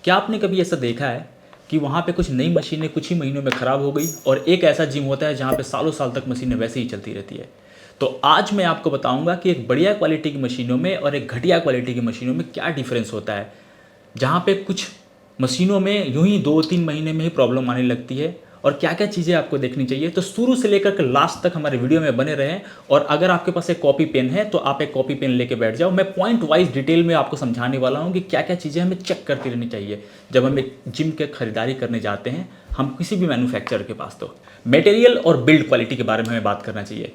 क्या आपने कभी ऐसा देखा है कि वहाँ पे कुछ नई मशीनें कुछ ही महीनों में ख़राब हो गई और एक ऐसा जिम होता है जहाँ पे सालों साल तक मशीनें वैसे ही चलती रहती है। तो आज मैं आपको बताऊंगा कि एक बढ़िया क्वालिटी की मशीनों में और एक घटिया क्वालिटी की मशीनों में क्या डिफरेंस होता है, जहाँ पे कुछ मशीनों में यूं ही 2-3 महीने में ही प्रॉब्लम आने लगती है, और क्या क्या चीज़ें आपको देखनी चाहिए। तो शुरू से लेकर के लास्ट तक हमारे वीडियो में बने रहें। और अगर आपके पास एक कॉपी पेन है तो आप एक कॉपी पेन लेके बैठ जाओ। मैं पॉइंट वाइज डिटेल में आपको समझाने वाला हूँ कि क्या क्या चीज़ें हमें चेक करती रहनी चाहिए जब हम एक जिम के खरीदारी करने जाते हैं, हम किसी भी मैन्युफैक्चरर के पास। तो मटेरियल और बिल्ड क्वालिटी के बारे में हमें बात करना चाहिए।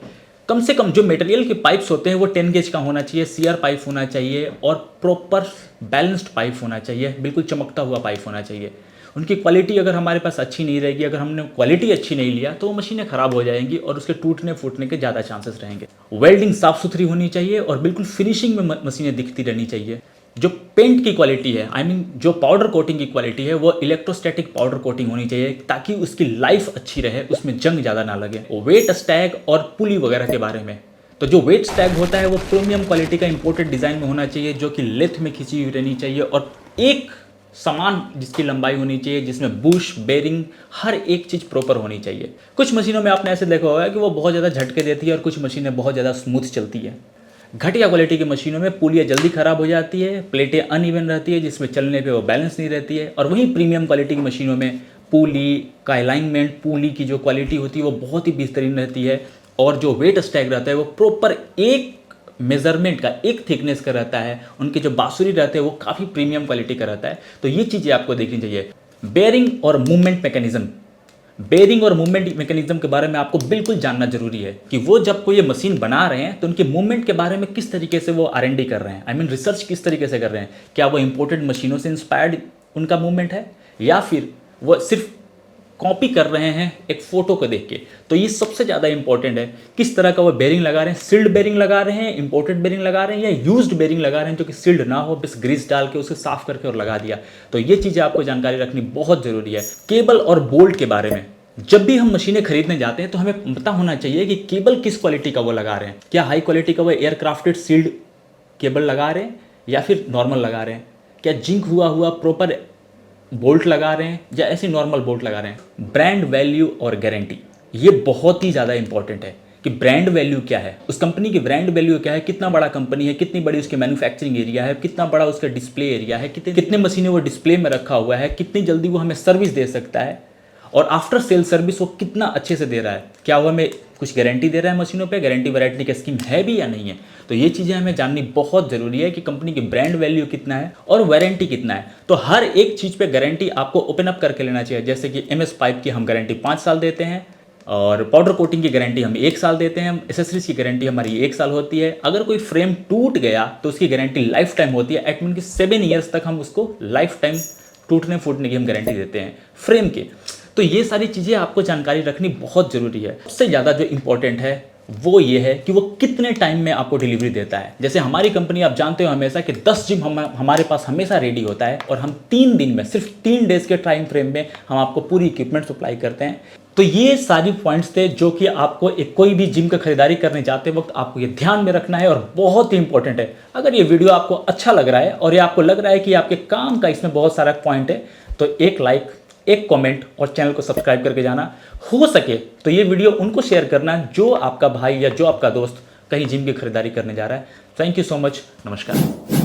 कम से कम जो मटेरियल के पाइप्स होते हैं वो 10 गेज का होना चाहिए, सीआर पाइप होना चाहिए और प्रॉपर बैलेंस्ड पाइप होना चाहिए, बिल्कुल चमकता हुआ पाइप होना चाहिए। उनकी क्वालिटी अगर हमारे पास अच्छी नहीं रहेगी, अगर हमने क्वालिटी अच्छी नहीं लिया तो वो मशीनें ख़राब हो जाएंगी और उसके टूटने फूटने के ज़्यादा चांसेस रहेंगे। वेल्डिंग साफ़ सुथरी होनी चाहिए और बिल्कुल फिनिशिंग में मशीनें दिखती रहनी चाहिए। जो पेंट की क्वालिटी है, आई मीन जो पाउडर कोटिंग की क्वालिटी है, वो इलेक्ट्रोस्टैटिक पाउडर कोटिंग होनी चाहिए ताकि उसकी लाइफ अच्छी रहे, उसमें जंग ज़्यादा ना लगे। वेट स्टैग और पुली वगैरह के बारे में, तो जो वेट स्टैग होता है वो प्रीमियम क्वालिटी का इंपोर्टेड डिज़ाइन में होना चाहिए, जो कि लेथ में खिंची हुई रहनी चाहिए और एक समान जिसकी लंबाई होनी चाहिए, जिसमें बुश बेरिंग हर एक चीज़ प्रॉपर होनी चाहिए। कुछ मशीनों में आपने ऐसे देखा होगा कि वो बहुत ज़्यादा झटके देती है और कुछ मशीनें बहुत ज़्यादा स्मूथ चलती है। घटिया क्वालिटी की मशीनों में पुलियाँ जल्दी ख़राब हो जाती है, प्लेटें अनइवन रहती है जिसमें चलने पे वो बैलेंस नहीं रहती है। और वहीं प्रीमियम क्वालिटी की मशीनों में पुली का अलाइनमेंट, पुली की जो क्वालिटी होती है वो बहुत ही बेहतरीन रहती है और जो वेट स्टैग रहता है वो प्रॉपर एक मेजरमेंट का, एक थिकनेस का रहता है। उनके जो बांसुरी रहते हैं वो काफ़ी प्रीमियम क्वालिटी का रहता है। तो ये चीज़ें आपको देखनी चाहिए। बेयरिंग और मूवमेंट मैकेनिज्म, बेयरिंग और मूवमेंट मैकेनिज्म के बारे में आपको बिल्कुल जानना जरूरी है कि वो जब कोई ये मशीन बना रहे हैं तो उनके मूवमेंट के बारे में किस तरीके से वो R&D कर रहे हैं, आई मीन रिसर्च किस तरीके से कर रहे हैं। क्या वो इंपोर्टेड मशीनों से इंस्पायर्ड उनका मूवमेंट है या फिर वो सिर्फ कॉपी कर रहे हैं एक फोटो को देख के। तो ये सबसे ज़्यादा इंपॉर्टेंट है, किस तरह का वो बेरिंग लगा रहे हैं, सील्ड बेरिंग लगा रहे हैं, इंपोर्टेड बेरिंग लगा रहे हैं या यूज्ड बेरिंग लगा रहे हैं जो कि सील्ड ना हो, बस ग्रीस डाल के उसे साफ करके और लगा दिया। तो ये चीज़ें आपको जानकारी रखनी बहुत ज़रूरी है। केबल और बोल्ट के बारे में, जब भी हम मशीनें खरीदने जाते हैं तो हमें पता होना चाहिए कि केबल किस क्वालिटी का वो लगा रहे हैं। क्या हाई क्वालिटी का वो एयरक्राफ्टेड सील्ड केबल लगा रहे हैं या फिर नॉर्मल लगा रहे हैं, क्या जिंक हुआ हुआ प्रॉपर बोल्ट लगा रहे हैं या ऐसी नॉर्मल बोल्ट लगा रहे हैं। ब्रांड वैल्यू और गारंटी, ये बहुत ही ज़्यादा इंपॉर्टेंट है कि ब्रांड वैल्यू क्या है, उस कंपनी की ब्रांड वैल्यू क्या है, कितना बड़ा कंपनी है, कितनी बड़ी उसकी मैन्युफैक्चरिंग एरिया है, कितना बड़ा उसका डिस्प्ले एरिया है, कितने मशीनें वो डिस्प्ले में रखा हुआ है, कितनी जल्दी वो हमें सर्विस दे सकता है और आफ्टर सेल सर्विस वो कितना अच्छे से दे रहा है, क्या वो हमें कुछ गारंटी दे रहा है मशीनों पे, गारंटी वारंटी का स्कीम है भी या नहीं है। तो ये चीज़ें हमें जाननी बहुत ज़रूरी है कि कंपनी की ब्रांड वैल्यू कितना है और वारंटी कितना है। तो हर एक चीज़ पे गारंटी आपको ओपन अप करके लेना चाहिए। जैसे कि MS पाइप की हम गारंटी 5 साल देते हैं और पाउडर कोटिंग की गारंटी हम 1 साल देते हैं, एसेसरीज की गारंटी हमारी 1 साल होती है। अगर कोई फ्रेम टूट गया तो उसकी गारंटी लाइफ टाइम होती है, एट मीन कि 7 ईयर्स तक हम उसको लाइफ टाइम टूटने फूटने की हम गारंटी देते हैं फ्रेम के। तो ये सारी चीज़ें आपको जानकारी रखनी बहुत ज़रूरी है। सबसे ज़्यादा जो इंपॉर्टेंट है वो ये है कि वो कितने टाइम में आपको डिलीवरी देता है। जैसे हमारी कंपनी, आप जानते हो हमेशा कि 10 जिम हमारे पास हमेशा रेडी होता है और हम 3 दिन में, सिर्फ 3 डेज़ के टाइम फ्रेम में हम आपको पूरी इक्विपमेंट सप्लाई करते हैं। तो ये सारी पॉइंट्स थे जो कि आपको एक कोई भी जिम का खरीदारी करने जाते वक्त आपको ये ध्यान में रखना है और बहुत ही इंपॉर्टेंट है। अगर ये वीडियो आपको अच्छा लग रहा है और ये आपको लग रहा है कि आपके काम का इसमें बहुत सारा पॉइंट है, तो एक लाइक, एक कमेंट और चैनल को सब्सक्राइब करके जाना। हो सके तो ये वीडियो उनको शेयर करना जो आपका भाई या जो आपका दोस्त कहीं जिम की खरीदारी करने जा रहा है। Thank you so much. नमस्कार।